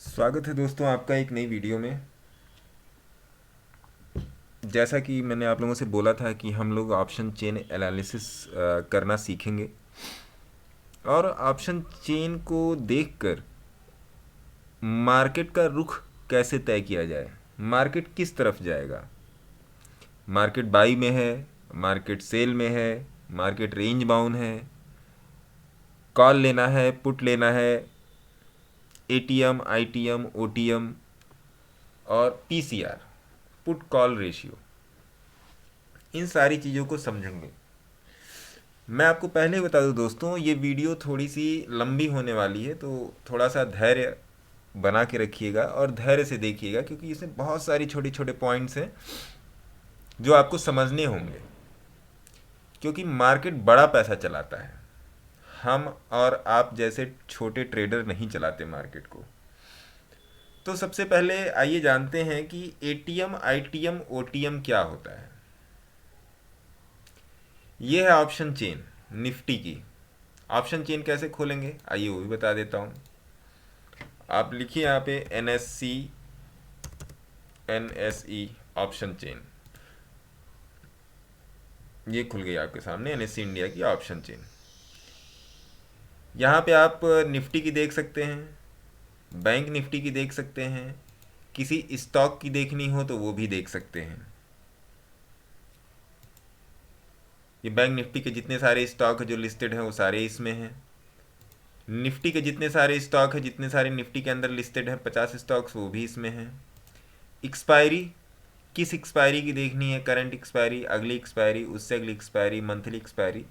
स्वागत है दोस्तों आपका एक नई वीडियो में। जैसा कि मैंने आप लोगों से बोला था कि हम लोग ऑप्शन चेन एनालिसिस करना सीखेंगे और ऑप्शन चेन को देखकर मार्केट का रुख कैसे तय किया जाए, मार्केट किस तरफ जाएगा, मार्केट बाई में है, मार्केट सेल में है, मार्केट रेंज बाउंड है, कॉल लेना है, पुट लेना है, एटीएम, आईटीएम, ओटीएम और पीसीआर, पुट कॉल रेशियो, इन सारी चीज़ों को समझेंगे। मैं आपको पहले ही बता दूं दोस्तों, ये वीडियो थोड़ी सी लंबी होने वाली है, तो थोड़ा सा धैर्य बना के रखिएगा और धैर्य से देखिएगा, क्योंकि इसमें बहुत सारी छोटे छोटे पॉइंट्स हैं जो आपको समझने होंगे। क्योंकि मार्केट बड़ा पैसा चलाता है, हम और आप जैसे छोटे ट्रेडर नहीं चलाते मार्केट को। तो सबसे पहले आइए जानते हैं कि एटीएम, आईटीएम, ओटीएम क्या होता है। ये है ऑप्शन चेन निफ्टी की। ऑप्शन चेन कैसे खोलेंगे आइए वो भी बता देता हूँ। आप लिखिए यहाँ पे एनएससी, एनएसई ऑप्शन चेन, ये खुल गई आपके सामने एनएससी इंडिया की ऑप्शन चेन। यहाँ पे आप निफ्टी की देख सकते हैं, बैंक निफ्टी की देख सकते हैं, किसी स्टॉक की देखनी हो तो वो भी देख सकते हैं। ये बैंक निफ्टी के जितने सारे स्टॉक जो लिस्टेड हैं वो सारे इसमें हैं। निफ्टी के जितने सारे स्टॉक हैं, जितने सारे निफ्टी के अंदर लिस्टेड हैं 50 स्टॉक्स, वो भी इसमें हैं। एक्सपायरी, किस एक्सपायरी की देखनी है, करंट एक्सपायरी, अगली एक्सपायरी, उससे अगली एक्सपायरी, मंथली एक्सपायरी,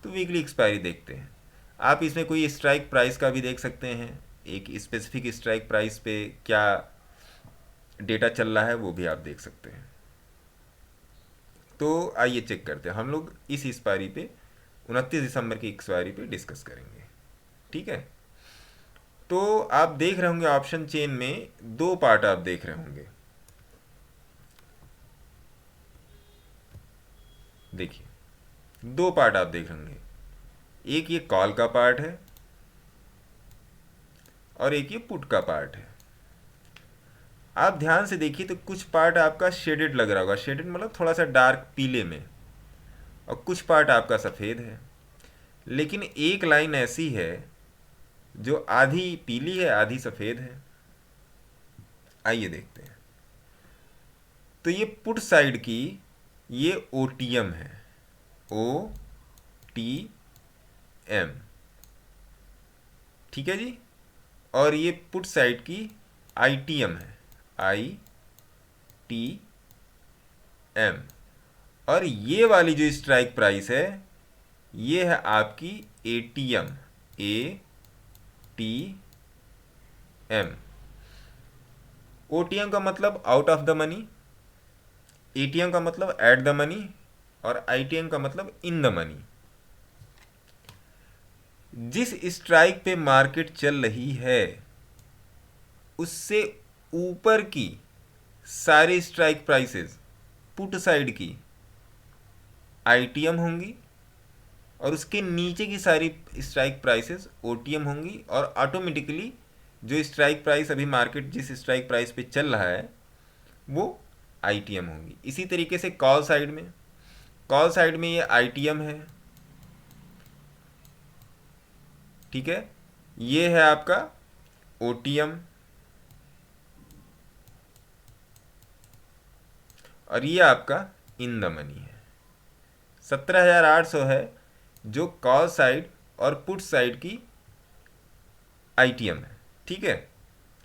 तो वीकली एक्सपायरी देखते हैं। आप इसमें कोई स्ट्राइक प्राइस का भी देख सकते हैं, एक स्पेसिफिक स्ट्राइक प्राइस पे क्या डेटा चल रहा है वो भी आप देख सकते हैं। तो आइए चेक करते हैं, हम लोग इस एक्सपायरी पे 29 दिसंबर की एक्सपायरी पे डिस्कस करेंगे। ठीक है, तो आप देख रहे होंगे ऑप्शन चेन में दो पार्ट आप देख रहे होंगे। देखिए दो पार्ट आप देख रहे होंगे, एक ये कॉल का पार्ट है और एक ये पुट का पार्ट है। आप ध्यान से देखिए तो कुछ पार्ट आपका शेडेड लग रहा होगा, शेडेड मतलब थोड़ा सा डार्क पीले में, और कुछ पार्ट आपका सफ़ेद है। लेकिन एक लाइन ऐसी है जो आधी पीली है आधी सफ़ेद है। आइए देखते हैं। तो ये पुट साइड की ये ओटीएम है, ओ टी एम, ठीक है जी। और ये पुट साइड की आईटीएम है, आई टी एम। और ये वाली जो स्ट्राइक प्राइस है ये है आपकी ATM, A T M. OTM का मतलब out of the money, ATM का मतलब एट द मनी, और आईटीएम का मतलब इन द मनी। जिस स्ट्राइक पे मार्केट चल रही है उससे ऊपर की सारी स्ट्राइक प्राइसेस पुट साइड की आईटीएम होंगी और उसके नीचे की सारी स्ट्राइक प्राइसेस ओटीएम होंगी। और ऑटोमेटिकली जो स्ट्राइक प्राइस अभी मार्केट जिस स्ट्राइक प्राइस पे चल रहा है वो आईटीएम होंगी। इसी तरीके से कॉल साइड में, कॉल साइड में ये आईटीएम है, ठीक है। ये है आपका ओटीएम और ये आपका इन द मनी है। 17,800 है जो कॉल साइड और पुट साइड की आईटीएम है, ठीक है।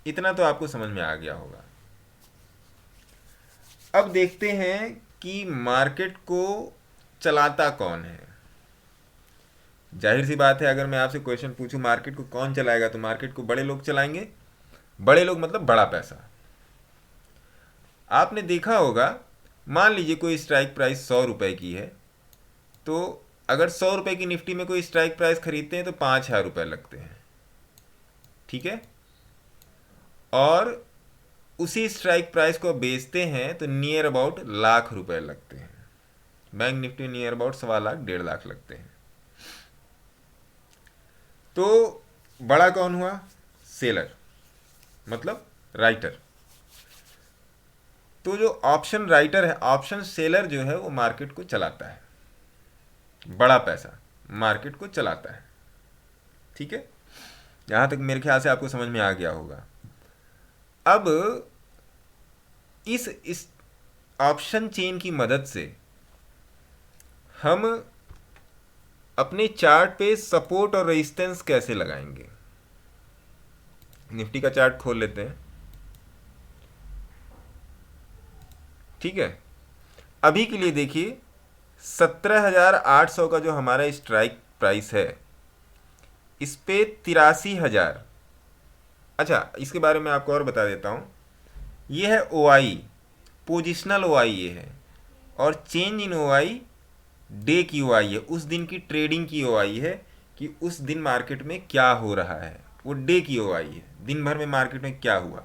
इतना तो आपको समझ में आ गया होगा। अब देखते हैं कि मार्केट को चलाता कौन है। जाहिर सी बात है, अगर मैं आपसे क्वेश्चन पूछूं मार्केट को कौन चलाएगा, तो मार्केट को बड़े लोग चलाएंगे। बड़े लोग मतलब बड़ा पैसा। आपने देखा होगा, मान लीजिए कोई स्ट्राइक प्राइस 100 रुपए की है, तो अगर 100 रुपए की निफ्टी में कोई स्ट्राइक प्राइस खरीदते हैं तो 5,000 रुपये लगते हैं, ठीक है। और उसी स्ट्राइक प्राइस को बेचते हैं तो नियर अबाउट लाख रुपए लगते हैं। Bank Nifty near about 1.25 lakh 1.5 lakh लगते हैं। तो बड़ा कौन हुआ? सेलर, मतलब राइटर। तो जो ऑप्शन राइटर है, ऑप्शन सेलर जो है वो मार्केट को चलाता है, बड़ा पैसा मार्केट को चलाता है। ठीक है, यहां तक मेरे ख्याल से आपको समझ में आ गया होगा। अब इस ऑप्शन चेन की मदद से हम अपने चार्ट पे सपोर्ट और रेजिस्टेंस कैसे लगाएंगे। निफ्टी का चार्ट खोल लेते हैं। ठीक है, अभी के लिए देखिए 17,800 का जो हमारा स्ट्राइक प्राइस है, इस पे 83,000। अच्छा, इसके बारे में आपको और बता देता हूँ। ये है ओ आई, पोजिशनल ओ आई ये है, और change in O I day की ओ आई है, उस दिन की ट्रेडिंग की ओ आई है कि उस दिन मार्केट में क्या हो रहा है। वो डे की ओ आई है, दिन भर में मार्केट में क्या हुआ।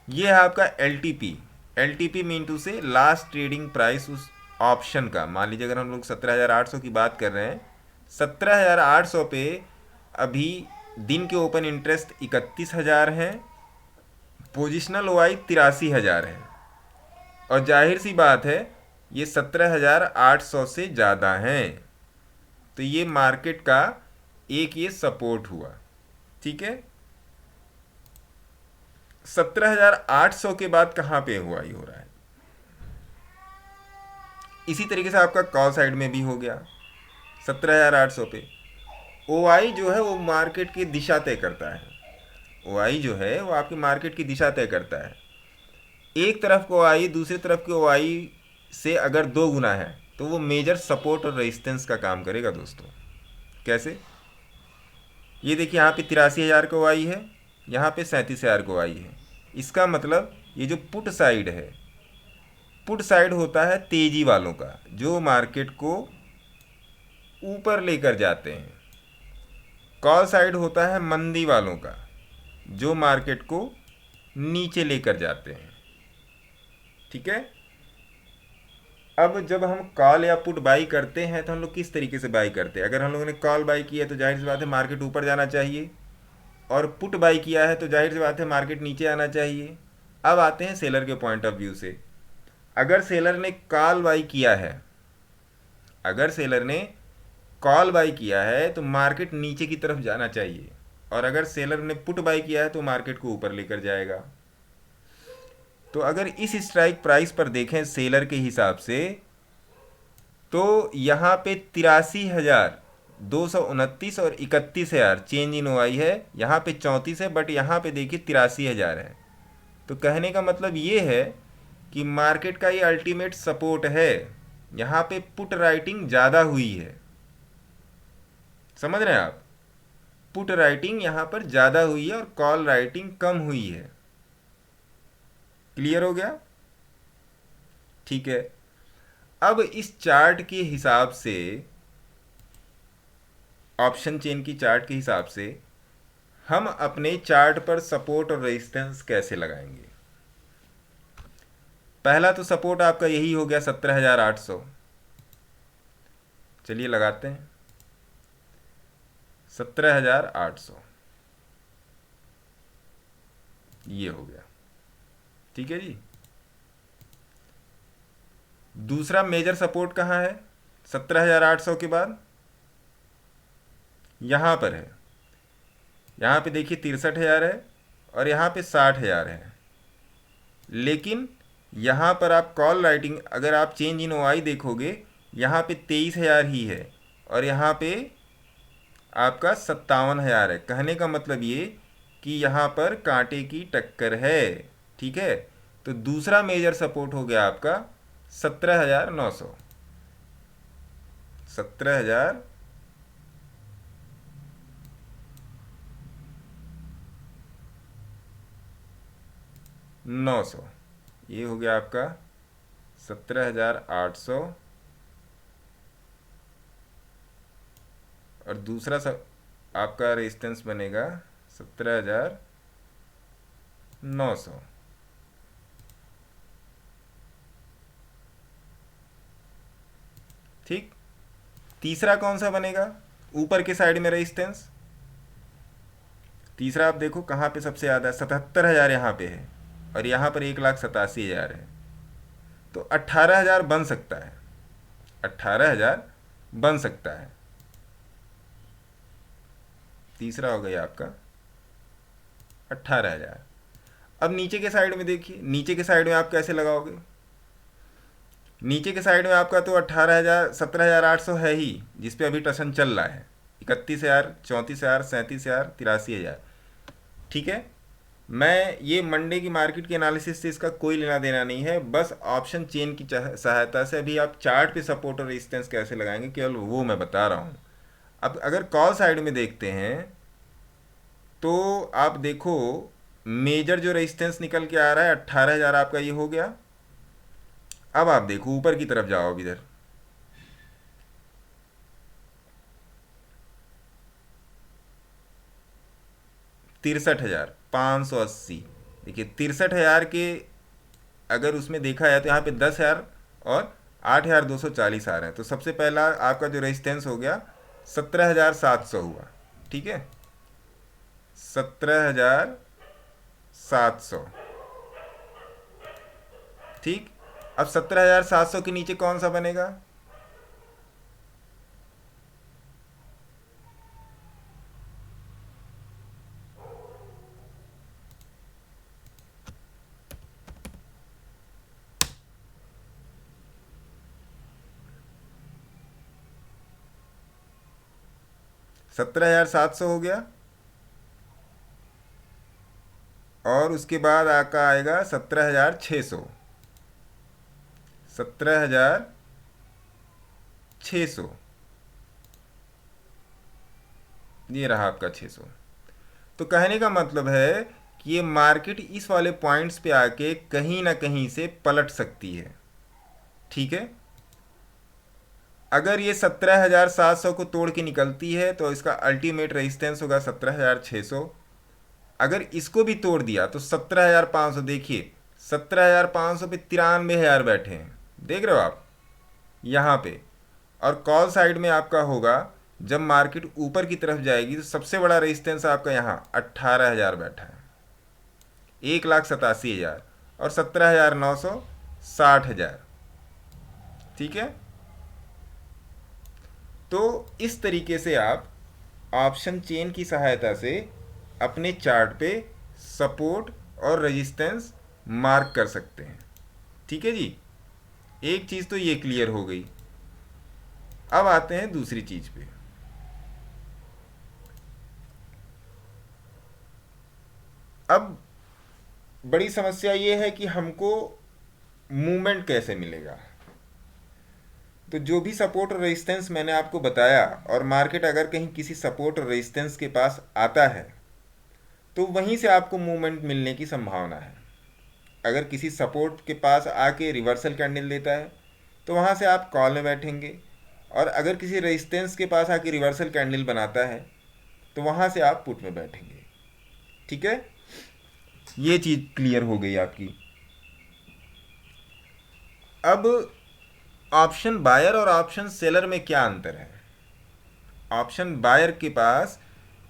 ये है आपका L T P. L T P mean से लास्ट ट्रेडिंग प्राइस उस ऑप्शन का। मान लीजिए अगर हम लोग 17,800 की बात कर रहे हैं, 17,800 पे अभी दिन के ओपन इंटरेस्ट 31,000 हैं, पोजिशनल ओ आई 83,000 है, और जाहिर सी बात है ये 17,800 से ज़्यादा हैं। तो ये मार्केट का एक ये सपोर्ट हुआ। ठीक है, 17,800 के बाद कहाँ पे हुआ ही हो रहा है। इसी तरीके से आपका कॉल साइड में भी हो गया 17,800 पे। ओ आई जो है वो मार्केट की दिशा तय करता है। ओ आई जो है वो आपकी मार्केट की दिशा तय करता है। एक तरफ को आई, दूसरी तरफ की ओ आई से अगर दो गुना है तो वो मेजर सपोर्ट और रेजिस्टेंस का काम करेगा दोस्तों। कैसे? ये देखिए यहाँ पे 83,000 को आई है, यहाँ पे 37,000 को आई है। इसका मतलब ये जो पुट साइड है, पुट साइड होता है तेजी वालों का, जो मार्केट को ऊपर लेकर जाते हैं। कॉल साइड होता है मंदी वालों का, जो मार्केट को नीचे लेकर जाते हैं। ठीक है, अब जब हम कॉल या पुट बाई करते हैं तो हम लोग किस तरीके से बाई करते हैं। अगर हम लोगों ने कॉल बाई किया है तो जाहिर सी बात है मार्केट ऊपर जाना चाहिए, और पुट बाई किया है तो जाहिर सी बात है मार्केट नीचे आना चाहिए। अब आते हैं सेलर के पॉइंट ऑफ व्यू से। अगर सेलर ने कॉल बाई किया है, अगर सेलर ने कॉल बाई किया है तो मार्केट नीचे की तरफ जाना चाहिए, और अगर सेलर ने पुट बाई किया है तो मार्केट को ऊपर लेकर जाएगा। तो अगर इस स्ट्राइक प्राइस पर देखें सेलर के हिसाब से, तो यहाँ पे 83,229 और 31,000 चेंज इन ओ आई है, यहाँ पे 34 है, बट यहाँ पे देखिए 83,000 है। तो कहने का मतलब ये है कि मार्केट का ये अल्टीमेट सपोर्ट है। यहाँ पे पुट राइटिंग ज़्यादा हुई है, समझ रहे हैं आप। पुट राइटिंग यहाँ पर ज़्यादा हुई है और कॉल राइटिंग कम हुई है। क्लियर हो गया? ठीक है, अब इस चार्ट के हिसाब से, ऑप्शन चेन की चार्ट के हिसाब से हम अपने चार्ट पर सपोर्ट और रेजिस्टेंस कैसे लगाएंगे। पहला तो सपोर्ट आपका यही हो गया 17,800। चलिए लगाते हैं 17,800, ये हो गया। ठीक है जी। दूसरा मेजर सपोर्ट कहाँ है 17,800 के बाद? यहाँ पर है। यहाँ पे देखिए 63,000 है, और यहाँ पे 60,000 है। लेकिन यहाँ पर आप कॉल राइटिंग, अगर आप चेंज इन ओ आई देखोगे, यहाँ पे 23,000 ही है, और यहाँ पे आपका 57,000 है। कहने का मतलब ये कि यहाँ पर कांटे की टक्कर है। ठीक है, तो दूसरा मेजर सपोर्ट हो गया आपका 17,900। 17,900, ये हो गया आपका 17,800, और दूसरा सब आपका रेजिस्टेंस बनेगा 17,900। ठीक, तीसरा कौन सा बनेगा ऊपर के साइड में रेजिस्टेंस? तीसरा आप देखो कहाँ पे सबसे ज़्यादा है, 77,000 यहाँ पे है और यहाँ पर 1,87,000 है। तो 18,000 बन सकता है, 18,000 बन सकता है। तीसरा हो गया आपका 18,000। अब नीचे के साइड में देखिए, नीचे के साइड में आप कैसे लगाओगे। नीचे के साइड में आपका तो 18,000 17,800 है ही, जिस पे अभी टसन चल रहा है। 31,000, 34,000, 37,000, 83,000। ठीक है, मैं ये मंडे की मार्केट के एनालिसिस से इसका कोई लेना देना नहीं है, बस ऑप्शन चेन की सहायता से अभी आप चार्ट पे सपोर्ट और रेजिस्टेंस कैसे लगाएंगे केवल वो मैं बता रहा हूँ। अब अगर कॉल साइड में देखते हैं तो आप देखो, मेजर जो रेजिस्टेंस निकल के आ रहा है 18,000 आपका ये हो गया। अब आप देखो ऊपर की तरफ जाओ, अब इधर 63,580। देखिए 63,000 के अगर उसमें देखा जाए तो यहाँ पे 10,000 और 8,240 आ रहे हैं। तो सबसे पहला आपका जो रेजिस्टेंस हो गया 17,700 हुआ। ठीक है, 17,700। ठीक, अब 17,700 के नीचे कौन सा बनेगा? 17,700 हो गया और उसके बाद आपका आएगा 17,600। 17,600 ये रहा आपका 600। तो कहने का मतलब है कि ये मार्केट इस वाले पॉइंट्स पे आके कहीं ना कहीं से पलट सकती है। ठीक है, अगर ये 17,700 को तोड़ के निकलती है तो इसका अल्टीमेट रेजिस्टेंस होगा 17,600। अगर इसको भी तोड़ दिया तो 17,500। देखिए 17,500 पे 93,000 बैठे हैं, देख रहे हो आप यहाँ पे। और कॉल साइड में आपका होगा जब मार्केट ऊपर की तरफ जाएगी तो सबसे बड़ा रेजिस्टेंस आपका यहाँ 18,000 बैठा है, 1,87,000 और 17,900, 60,000। ठीक है, तो इस तरीके से आप ऑप्शन चेन की सहायता से अपने चार्ट पे सपोर्ट और रेजिस्टेंस मार्क कर सकते हैं। ठीक है जी, एक चीज़ तो ये क्लियर हो गई। अब आते हैं दूसरी चीज़ पे। अब बड़ी समस्या ये है कि हमको मूवमेंट कैसे मिलेगा। तो जो भी सपोर्ट और रेजिस्टेंस मैंने आपको बताया, और मार्केट अगर कहीं किसी सपोर्ट और रेजिस्टेंस के पास आता है तो वहीं से आपको मूवमेंट मिलने की संभावना है। अगर किसी सपोर्ट के पास आके रिवर्सल कैंडल देता है तो वहाँ से आप कॉल में बैठेंगे, और अगर किसी रेजिस्टेंस के पास आके रिवर्सल कैंडल बनाता है तो वहाँ से आप पुट में बैठेंगे। ठीक है, ये चीज़ क्लियर हो गई आपकी। अब ऑप्शन बायर और ऑप्शन सेलर में क्या अंतर है? ऑप्शन बायर के पास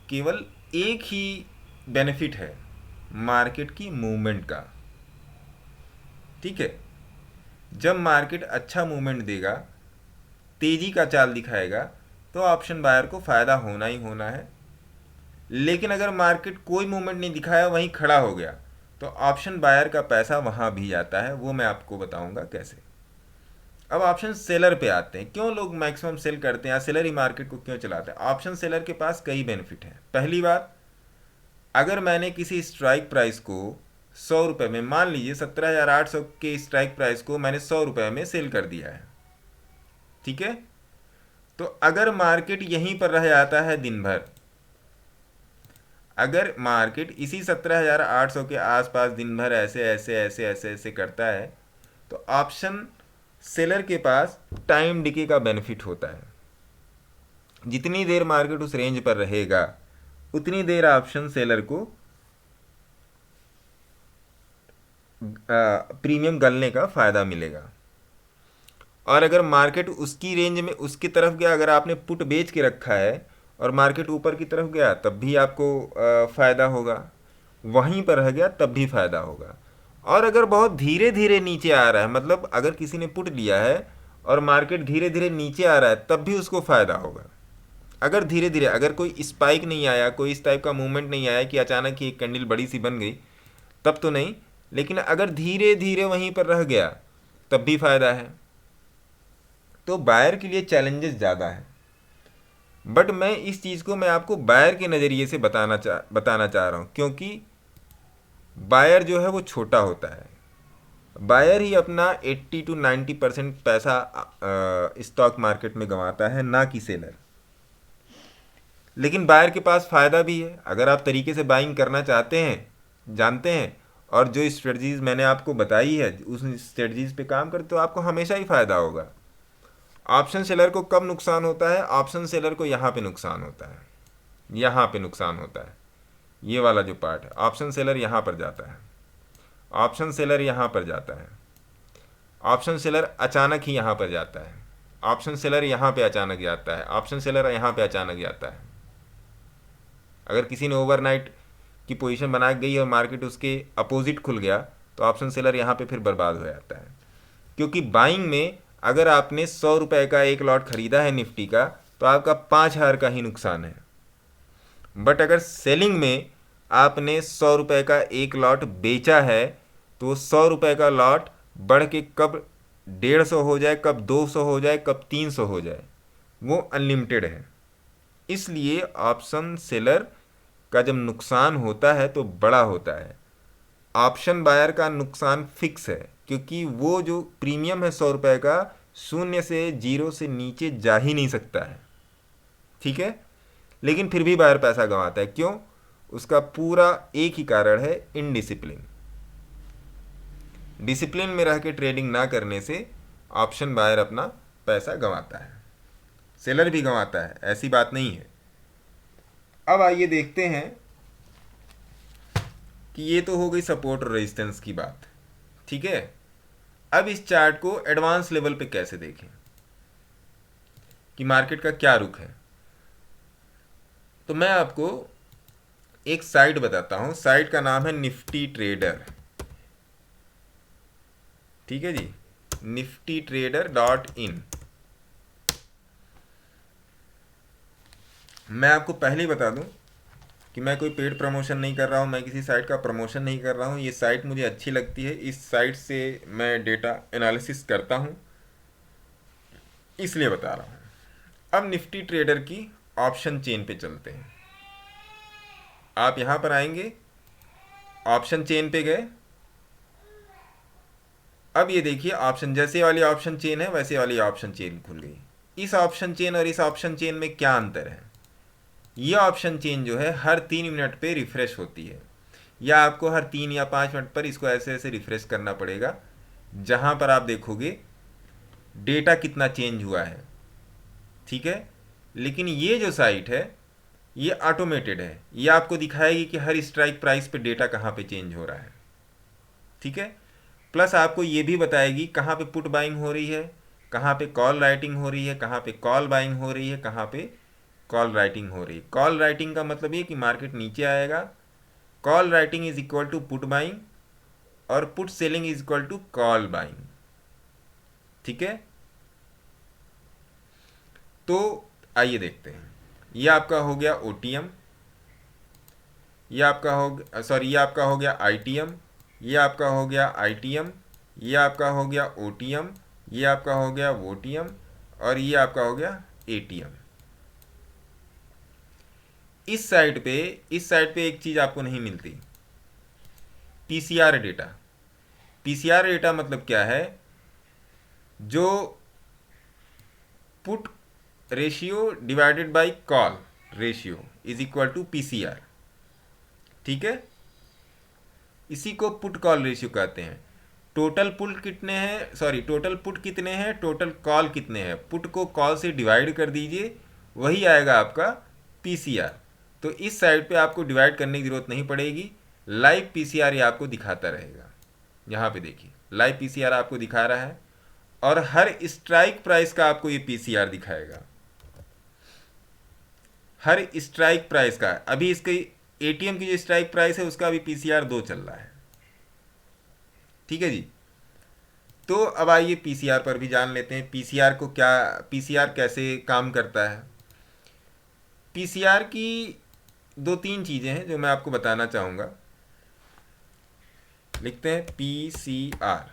केवल एक ही बेनिफिट है, मार्केट की मूवमेंट का। ठीक है, जब मार्केट अच्छा मूवमेंट देगा, तेजी का चाल दिखाएगा, तो ऑप्शन बायर को फ़ायदा होना ही होना है। लेकिन अगर मार्केट कोई मूवमेंट नहीं दिखाया, वहीं खड़ा हो गया, तो ऑप्शन बायर का पैसा वहाँ भी जाता है। वो मैं आपको बताऊंगा कैसे। अब ऑप्शन सेलर पे आते हैं। क्यों लोग मैक्सिमम सेल करते हैं या सेलर ही मार्केट को क्यों चलाते हैं? ऑप्शन सेलर के पास कई बेनिफिट हैं। पहली बात, अगर मैंने किसी स्ट्राइक प्राइस को 100 रुपये में, मान लीजिए 17,800 के स्ट्राइक प्राइस को मैंने 100 रुपये में सेल कर दिया है। ठीक है, तो अगर मार्केट यहीं पर रह जाता है दिन भर, अगर मार्केट इसी 17,800 के आसपास दिन भर ऐसे ऐसे ऐसे ऐसे ऐसे करता है, तो ऑप्शन सेलर के पास टाइम डिके का बेनिफिट होता है। जितनी देर मार्केट उस रेंज पर रहेगा उतनी देर ऑप्शन सेलर को प्रीमियम गलने का फ़ायदा मिलेगा। और अगर मार्केट उसकी रेंज में उसकी तरफ गया, अगर आपने पुट बेच के रखा है और मार्केट ऊपर की तरफ गया तब भी आपको फ़ायदा होगा, वहीं पर रह गया तब भी फ़ायदा होगा। और अगर बहुत धीरे धीरे नीचे आ रहा है, मतलब अगर किसी ने पुट लिया है और मार्केट धीरे धीरे नीचे आ रहा है, तब भी उसको फ़ायदा होगा। अगर धीरे धीरे, अगर कोई स्पाइक नहीं आया, कोई इस टाइप का मूवमेंट नहीं आया कि अचानक ही एक कैंडल बड़ी सी बन गई, तब तो नहीं, लेकिन अगर धीरे धीरे वहीं पर रह गया तब भी फ़ायदा है। तो बायर के लिए चैलेंजेस ज़्यादा है, बट मैं इस चीज़ को मैं आपको बायर के नज़रिए से बताना चाह रहा हूँ, क्योंकि बायर जो है वो छोटा होता है। बायर ही अपना 80 to 90% पैसा स्टॉक मार्केट में गंवाता है, ना कि सेलर। लेकिन बायर के पास फ़ायदा भी है, अगर आप तरीके से बाइंग करना चाहते हैं, जानते हैं, और जो स्ट्रेटजीज़ मैंने आपको बताई है उस स्ट्रेटजीज़ पे काम करते, तो आपको हमेशा ही फ़ायदा होगा। ऑप्शन सेलर को कब नुकसान होता है? ऑप्शन सेलर को यहाँ पे नुकसान होता है, यहाँ पे नुकसान होता है, ये वाला जो पार्ट है। ऑप्शन सेलर यहाँ पर जाता है, ऑप्शन सेलर यहाँ पर जाता है, ऑप्शन सेलर अचानक ही यहाँ पर जाता है, ऑप्शन सेलर यहाँ पे अचानक जाता है, ऑप्शन सेलर यहाँ पे अचानक जाता है। अगर किसी ने ओवरनाइट की पोजीशन बना गई और मार्केट उसके अपोजिट खुल गया, तो ऑप्शन सेलर यहाँ पे फिर बर्बाद हो जाता है। क्योंकि बाइंग में अगर आपने 100 रुपये का एक लॉट ख़रीदा है निफ्टी का, तो आपका 5,000 का ही नुकसान है। बट अगर सेलिंग में आपने 100 रुपये का एक लॉट बेचा है, तो 100 रुपये का लॉट बढ़ के कब 150 हो जाए, कब 200 हो जाए, कब 300 हो जाए, वो अनलिमिटेड है। इसलिए ऑप्शन सेलर का जब नुकसान होता है तो बड़ा होता है। ऑप्शन बायर का नुकसान फिक्स है, क्योंकि वो जो प्रीमियम है 100 रुपये का, शून्य से, जीरो से नीचे जा ही नहीं सकता है, ठीक है। लेकिन फिर भी बायर पैसा गंवाता है, क्यों? उसका पूरा एक ही कारण है, इनडिसिप्लिन। डिसिप्लिन में रह के ट्रेडिंग ना करने से ऑप्शन बायर अपना पैसा गंवाता है, सेलर भी गंवाता है, ऐसी बात नहीं है। अब आइए देखते हैं कि ये तो हो गई सपोर्ट और रेजिस्टेंस की बात, ठीक है। अब इस चार्ट को एडवांस लेवल पे कैसे देखें कि मार्केट का क्या रुख है, तो मैं आपको एक साइट बताता हूं। साइट का नाम है निफ्टी ट्रेडर, ठीक है जी, niftytrader.in। मैं आपको पहले ही बता दूं कि मैं कोई पेड प्रमोशन नहीं कर रहा हूं, मैं किसी साइट का प्रमोशन नहीं कर रहा हूं। ये साइट मुझे अच्छी लगती है, इस साइट से मैं डेटा एनालिसिस करता हूं, इसलिए बता रहा हूं। अब निफ्टी ट्रेडर की ऑप्शन चेन पे चलते हैं। आप यहां पर आएंगे, ऑप्शन चेन पे गए। अब ये देखिए, ऑप्शन जैसे वाली ऑप्शन चेन है वैसे वाली ऑप्शन चेन खुल गई। इस ऑप्शन चेन और इस ऑप्शन चेन में क्या अंतर है? ये ऑप्शन चेन जो है हर 3 मिनट पे रिफ्रेश होती है, या आपको हर 3 या 5 मिनट पर इसको ऐसे ऐसे रिफ्रेश करना पड़ेगा, जहां पर आप देखोगे डेटा कितना चेंज हुआ है, ठीक है। लेकिन ये जो साइट है ये ऑटोमेटेड है, ये आपको दिखाएगी कि हर स्ट्राइक प्राइस पे डेटा कहाँ पे चेंज हो रहा है, ठीक है। प्लस आपको ये भी बताएगी कहाँ पे पुट बाइंग हो रही है, कहाँ पे कॉल राइटिंग हो रही है, कहाँ पे कॉल बाइंग हो रही है, कहाँ पे कॉल राइटिंग हो रही है। कॉल राइटिंग का मतलब ये कि मार्केट नीचे आएगा, call writing is equal to put buying, और put selling is equal to call buying, ठीक है। तो आइए देखते हैं। ये आपका हो गया ओटीएम, ये आपका हो सॉरी ये आपका हो गया आईटीएम, ये आपका हो गया आईटीएम, ये आपका हो गया ओटीएम, ये आपका हो गया वोटीएम, और ये आपका हो गया एटीएम। इस साइड पे एक चीज़ आपको नहीं मिलती, पीसीआर डेटा। पीसीआर डेटा मतलब क्या है? जो put ratio divided by call ratio is equal to PCR, ठीक है। इसी को पुट कॉल रेशियो कहते हैं। टोटल पुट कितने हैं, टोटल पुट कितने हैं, टोटल कॉल कितने हैं, पुट को कॉल से डिवाइड कर दीजिए, वही आएगा आपका पीसीआर। तो इस साइड पे आपको डिवाइड करने की ज़रूरत नहीं पड़ेगी, लाइव पीसीआर ये आपको दिखाता रहेगा। यहाँ पे देखिए लाइव पीसीआर आपको दिखा रहा है, और हर स्ट्राइक प्राइस का आपको ये पीसीआर दिखाएगा, हर स्ट्राइक प्राइस का, अभी इसके एटीएम की जो स्ट्राइक प्राइस है उसका अभी पीसीआर 2 चल रहा है। ठीक है जी। तो अब आइए पीसीआर पर भी जान लेते हैं, पीसीआर कैसे काम करता है। पीसीआर की दो तीन चीज़ें हैं जो मैं आपको बताना चाहूँगा। लिखते हैं पीसीआर।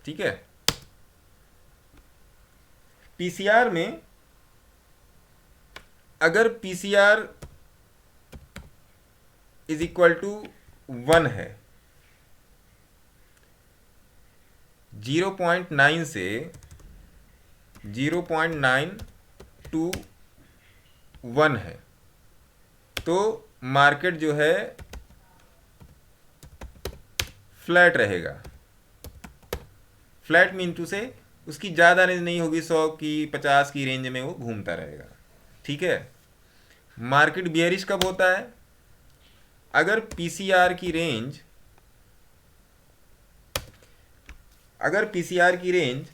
ठीक है। पीसीआर में अगर पीसीआर इज इक्वल टू 1 है, 0.9 से 0.9 टू 1 है, तो मार्केट जो है फ्लैट रहेगा। फ्लैट मीन टू से उसकी ज़्यादा रेंज नहीं होगी, 100 की 50 की रेंज में वो घूमता रहेगा। ठीक है। मार्केट बियरिश कब होता है? अगर पीसीआर की रेंज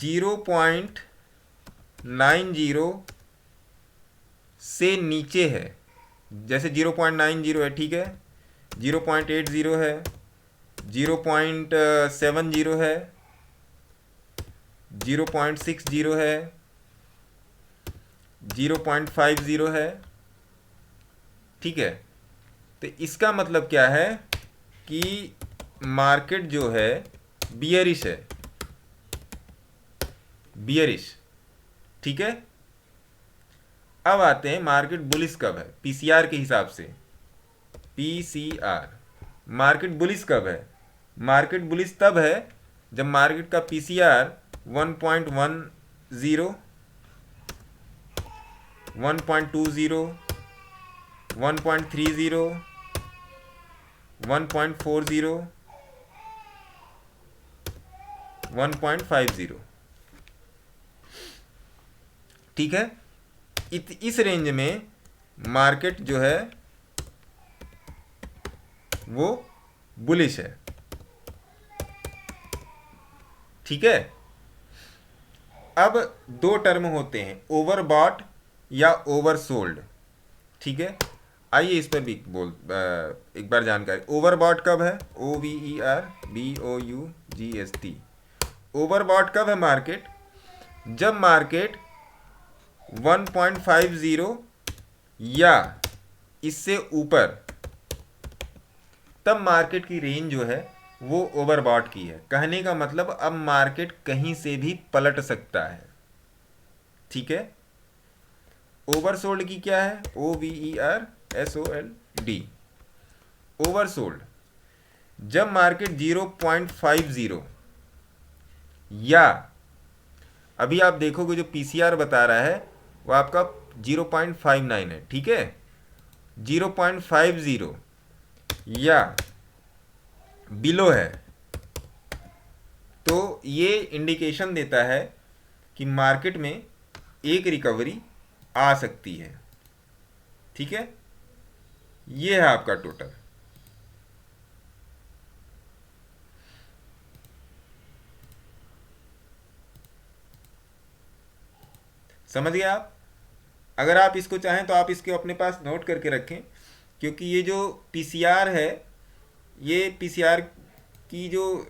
0.90 से नीचे है, जैसे 0.90 है, ठीक है, 0.80 है, 0.70 है, 0.60 है, 0.50 है। ठीक है। तो इसका मतलब क्या है कि मार्केट जो है बियरिश है, बियरिश। ठीक है। अब आते हैं मार्केट बुलिश कब है पीसीआर के हिसाब से। पीसीआर मार्केट बुलिश कब है? मार्केट बुलिश तब है जब मार्केट का पीसीआर 1.10, 1.20, 1.30, 1.40, 1.50। ठीक है। इस रेंज में मार्केट जो है वो बुलिश है। ठीक है। अब दो टर्म होते हैं, ओवरबॉट या ओवरसोल्ड। ठीक है। आइए इस पर भी एक बार जानकारी। ओवरबॉट कब है? OVERBOUGST। ओवरबॉट कब है मार्केट? जब मार्केट 1.50 या इससे ऊपर, तब मार्केट की रेंज जो है वो ओवरबॉट की है। कहने का मतलब अब मार्केट कहीं से भी पलट सकता है। ठीक है। ओवरसोल्ड की क्या है? OVERSOLD। ओवरसोल्ड जब मार्केट 0.50 या अभी आप देखोगे जो पीसीआर बता रहा है वो आपका 0.59 है। ठीक है। 0.50 या बिलो है तो ये इंडिकेशन देता है कि मार्केट में एक रिकवरी आ सकती है। ठीक है। ये है आपका टोटल। समझ गए आप? अगर आप इसको चाहें तो आप इसको अपने पास नोट करके रखें, क्योंकि ये जो पीसीआर है, ये पीसीआर की जो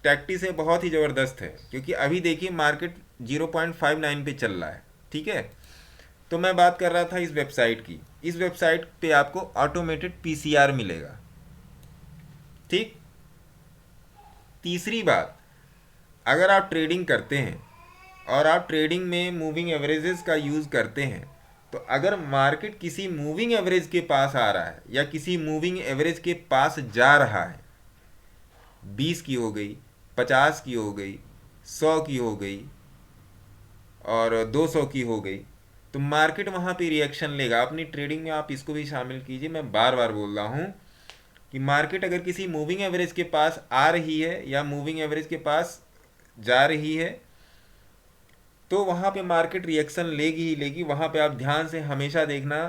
टैक्टिस है बहुत ही ज़बरदस्त है। क्योंकि अभी देखिए मार्केट 0.59 पे चल रहा है। ठीक है। तो मैं बात कर रहा था इस वेबसाइट की। इस वेबसाइट पे आपको ऑटोमेटेड पीसीआर मिलेगा। ठीक। तीसरी बात, अगर आप ट्रेडिंग करते हैं और आप ट्रेडिंग में मूविंग एवरेजेस का यूज़ करते हैं, तो अगर मार्केट किसी मूविंग एवरेज के पास आ रहा है या किसी मूविंग एवरेज के पास जा रहा है, 20 की हो गई, 50 की हो गई, 100 की हो गई और 200 की हो गई, तो मार्केट वहाँ पे रिएक्शन लेगा। अपनी ट्रेडिंग में आप इसको भी शामिल कीजिए। मैं बार बार बोल रहा हूँ कि मार्केट अगर किसी मूविंग एवरेज के पास आ रही है या मूविंग एवरेज के पास जा रही है, तो वहाँ पे मार्केट रिएक्शन लेगी ही लेगी। वहाँ पे आप ध्यान से हमेशा देखना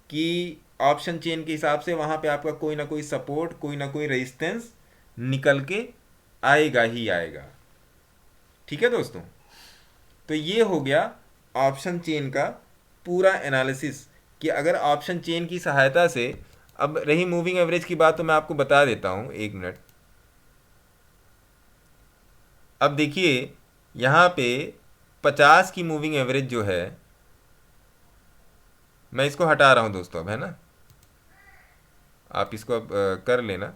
कि ऑप्शन चेन के हिसाब से वहाँ पे आपका कोई ना कोई सपोर्ट, कोई ना कोई रेजिस्टेंस निकल के आएगा ही आएगा। ठीक है दोस्तों। तो ये हो गया ऑप्शन चेन का पूरा एनालिसिस कि अगर ऑप्शन चेन की सहायता से, अब रही मूविंग एवरेज की बात तो मैं आपको बता देता हूँ, एक मिनट। अब देखिए यहाँ पे 50 की मूविंग एवरेज जो है, मैं इसको हटा रहा हूँ दोस्तों अब, है ना, आप इसको अब कर लेना,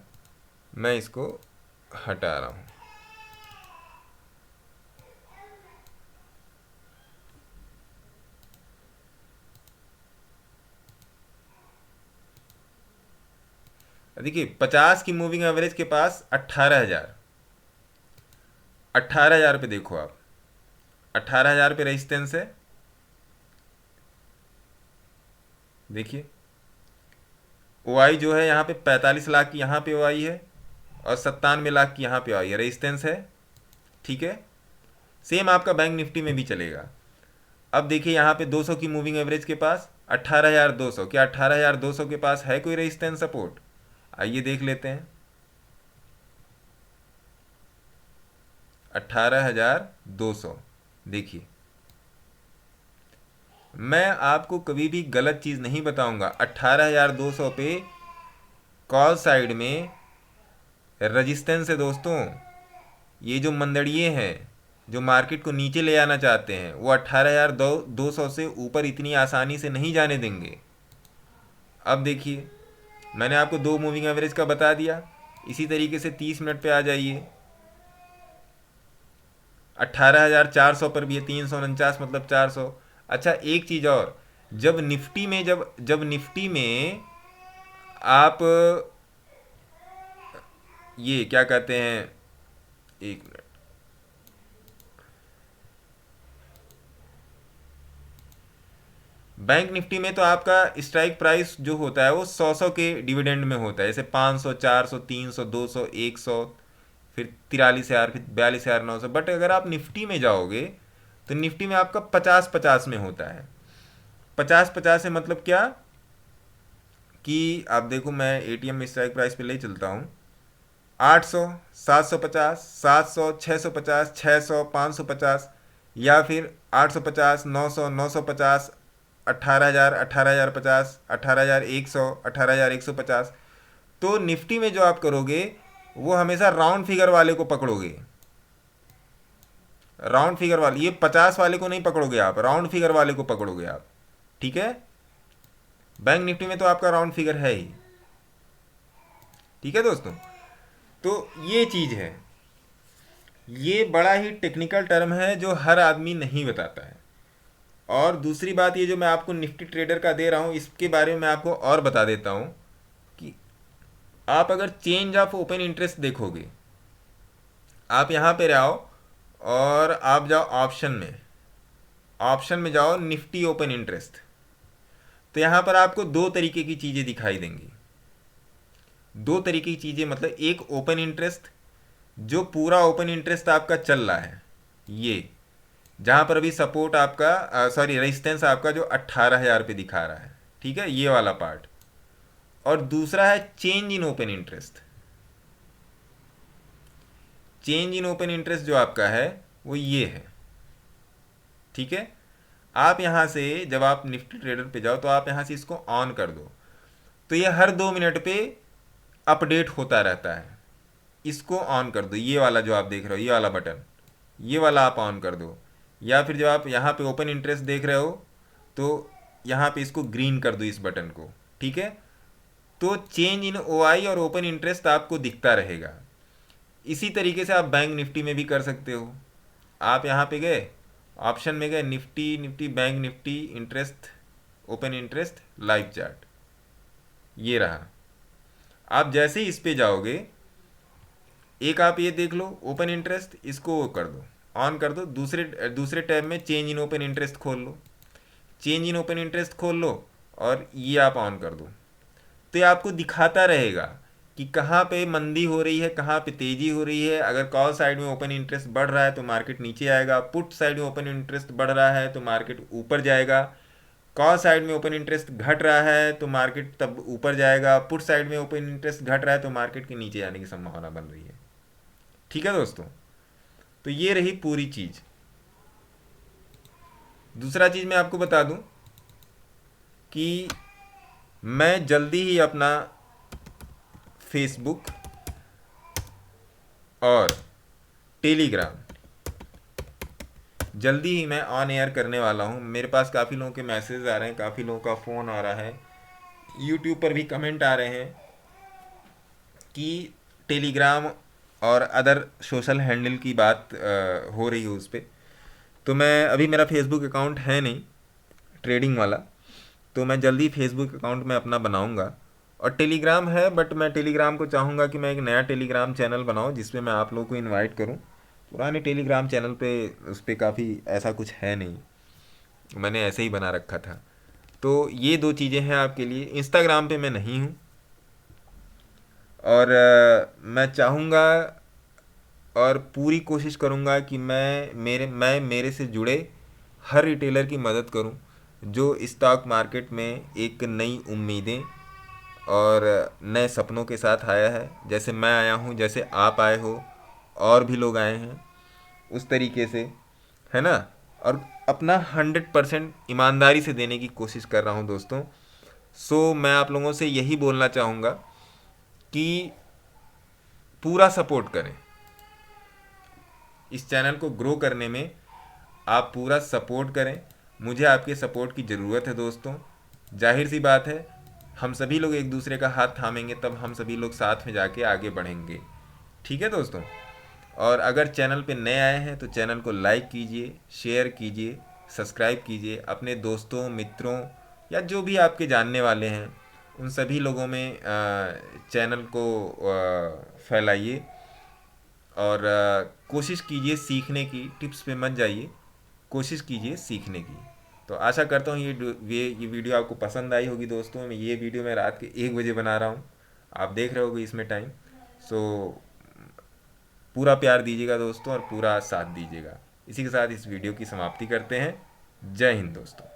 मैं इसको हटा रहा हूँ। देखिए 50 की मूविंग एवरेज के पास 18,000, 18,000 पे देखो आप, 18,000 पे रेजिस्टेंस है। देखिए ओ आई जो है यहाँ पे 45 लाख की यहाँ पे ओ आई है, और 97 लाख की यहाँ पे ओ आई है, रेजिस्टेंस है। ठीक है, सेम आपका बैंक निफ्टी में भी चलेगा। अब देखिए यहाँ पे 200 की मूविंग एवरेज के पास 18,200, क्या 18,200 के पास है कोई रेजिस्टेंस सपोर्ट? आइए देख लेते हैं। 18,200, देखिए मैं आपको कभी भी गलत चीज़ नहीं बताऊंगा। 18,200 पे कॉल साइड में रजिस्टेंस है दोस्तों। ये जो मंदड़िए हैं जो मार्केट को नीचे ले आना चाहते हैं, वो 18,200 से ऊपर इतनी आसानी से नहीं जाने देंगे। अब देखिए मैंने आपको दो मूविंग एवरेज का बता दिया, इसी तरीके से 30 मिनट पे आ जाइए। 18,400 पर भी है, 349 मतलब 400। अच्छा एक चीज़ और, जब निफ्टी में जब निफ्टी में आप ये क्या कहते हैं, एक मिनट, बैंक निफ्टी में तो आपका स्ट्राइक प्राइस जो होता है वो 100 के डिविडेंड में होता है, जैसे 500, 400, 300, 200, 100, फिर 43,000, फिर 42,900। बट अगर आप निफ्टी में जाओगे तो निफ्टी में आपका 50-50 में होता है। 50-50 से मतलब क्या कि आप देखो, मैं एटीएम में स्ट्राइक प्राइस पे ले चलता हूँ, 800, 750, 700, 650, 600, 550, या फिर 850, 900, 950, 18,000, 18,050, 18,100, 18,150। तो निफ्टी में जो आप करोगे वो हमेशा राउंड फिगर वाले को पकड़ोगे, राउंड फिगर वाले, ये 50 वाले को नहीं पकड़ोगे आप, राउंड फिगर वाले को पकड़ोगे आप। ठीक है, बैंक निफ्टी में तो आपका राउंड फिगर है ही। ठीक है दोस्तों, तो ये चीज़ है, ये बड़ा ही टेक्निकल टर्म है जो हर आदमी नहीं बताता है। और दूसरी बात, ये जो मैं आपको निफ्टी ट्रेडर का दे रहा हूँ, इसके बारे में मैं आपको और बता देता हूँ कि आप अगर चेंज ऑफ ओपन इंटरेस्ट देखोगे, आप यहाँ पे आओ और आप जाओ ऑप्शन में, ऑप्शन में जाओ निफ्टी ओपन इंटरेस्ट, तो यहाँ पर आपको दो तरीके की चीज़ें दिखाई देंगी। दो तरीके की चीज़ें मतलब, एक ओपन इंटरेस्ट, जो पूरा ओपन इंटरेस्ट आपका चल रहा है, ये जहाँ पर अभी सपोर्ट आपका सॉरी रेजिस्टेंस आपका जो 18,000 पे दिखा रहा है, ठीक है, ये वाला पार्ट। और दूसरा है change in open interest. Change in open interest जो आपका है वो ये है। ठीक है, आप यहाँ से जब आप निफ्टी ट्रेडर पे जाओ तो आप यहाँ से इसको ऑन कर दो, तो ये हर 2 मिनट पे अपडेट होता रहता है। इसको ऑन कर दो, ये वाला जो आप देख रहे हो, ये वाला बटन, ये वाला आप ऑन कर दो। या फिर जब आप यहाँ पे ओपन इंटरेस्ट देख रहे हो तो यहाँ पे इसको ग्रीन कर दो, इस बटन को। ठीक है, तो चेंज इन ओआई और ओपन इंटरेस्ट आपको दिखता रहेगा। इसी तरीके से आप बैंक निफ्टी में भी कर सकते हो। आप यहाँ पे गए, ऑप्शन में गए, Nifty, Nifty bank Nifty interest, open interest live chart, ये रहा। आप जैसे ही इस पे जाओगे, एक आप ये देख लो ओपन इंटरेस्ट, इसको वो कर दो, ऑन कर दो। दूसरे दूसरे टैब में चेंज इन ओपन इंटरेस्ट खोल लो, चेंज इन ओपन इंटरेस्ट खोल लो और ये आप ऑन कर दो। तो ये आपको दिखाता रहेगा कि कहाँ पे मंदी हो रही है, कहाँ पे तेज़ी हो रही है। अगर कॉल साइड में ओपन इंटरेस्ट बढ़ रहा है तो मार्केट नीचे आएगा, पुट साइड में ओपन इंटरेस्ट बढ़ रहा है तो मार्केट ऊपर जाएगा, कॉल साइड में ओपन इंटरेस्ट घट रहा है तो मार्केट तब ऊपर जाएगा, पुट साइड में ओपन इंटरेस्ट घट रहा है तो मार्केट के नीचे जाने की संभावना बन रही है। ठीक है दोस्तों, तो ये रही पूरी चीज़। दूसरा चीज़ मैं आपको बता दूं कि मैं जल्दी ही अपना फेसबुक और टेलीग्राम जल्दी ही मैं ऑन एयर करने वाला हूँ। मेरे पास काफ़ी लोगों के मैसेज आ रहे हैं, काफ़ी लोगों का फ़ोन आ रहा है, यूट्यूब पर भी कमेंट आ रहे हैं कि टेलीग्राम और अदर सोशल हैंडल की बात हो रही है उस पर। तो मैं अभी, मेरा फेसबुक अकाउंट है नहीं ट्रेडिंग वाला, तो मैं जल्दी फेसबुक अकाउंट में अपना बनाऊंगा। और टेलीग्राम है, बट मैं टेलीग्राम को चाहूँगा कि मैं एक नया टेलीग्राम चैनल बनाऊँ जिसमें मैं आप लोगों को इनवाइट करूँ। पुराने टेलीग्राम चैनल पे उस पर काफ़ी ऐसा कुछ है नहीं, मैंने ऐसे ही बना रखा था। तो ये दो चीज़ें हैं आपके लिए। इंस्टाग्राम पे मैं नहीं हूँ, और मैं चाहूँगा और पूरी कोशिश करूँगा कि मैं मेरे से जुड़े हर रिटेलर की मदद करूँ जो स्टॉक मार्केट में एक नई उम्मीदें और नए सपनों के साथ आया है। जैसे मैं आया हूँ, जैसे आप आए हो, और भी लोग आए हैं, उस तरीके से, है ना। और अपना 100% ईमानदारी से देने की कोशिश कर रहा हूँ दोस्तों। सो मैं आप लोगों से यही बोलना चाहूँगा कि पूरा सपोर्ट करें इस चैनल को ग्रो करने में, आप पूरा सपोर्ट करें। मुझे आपके सपोर्ट की ज़रूरत है दोस्तों। जाहिर सी बात है, हम सभी लोग एक दूसरे का हाथ थामेंगे तब हम सभी लोग साथ में जाके आगे बढ़ेंगे। ठीक है दोस्तों। और अगर चैनल पे नए आए हैं तो चैनल को लाइक कीजिए, शेयर कीजिए, सब्सक्राइब कीजिए, अपने दोस्तों, मित्रों या जो भी आपके जानने वाले हैं उन सभी लोगों में चैनल को फैलाइए। और कोशिश कीजिए सीखने की, टिप्स पे मत जाइए, कोशिश कीजिए सीखने की। तो आशा करता हूँ ये वीडियो आपको पसंद आई होगी दोस्तों। ये वीडियो मैं रात के 1 बजे बना रहा हूँ, आप देख रहे होगे इसमें टाइम। सो पूरा प्यार दीजिएगा दोस्तों और पूरा साथ दीजिएगा। इसी के साथ इस वीडियो की समाप्ति करते हैं। जय हिंद दोस्तों।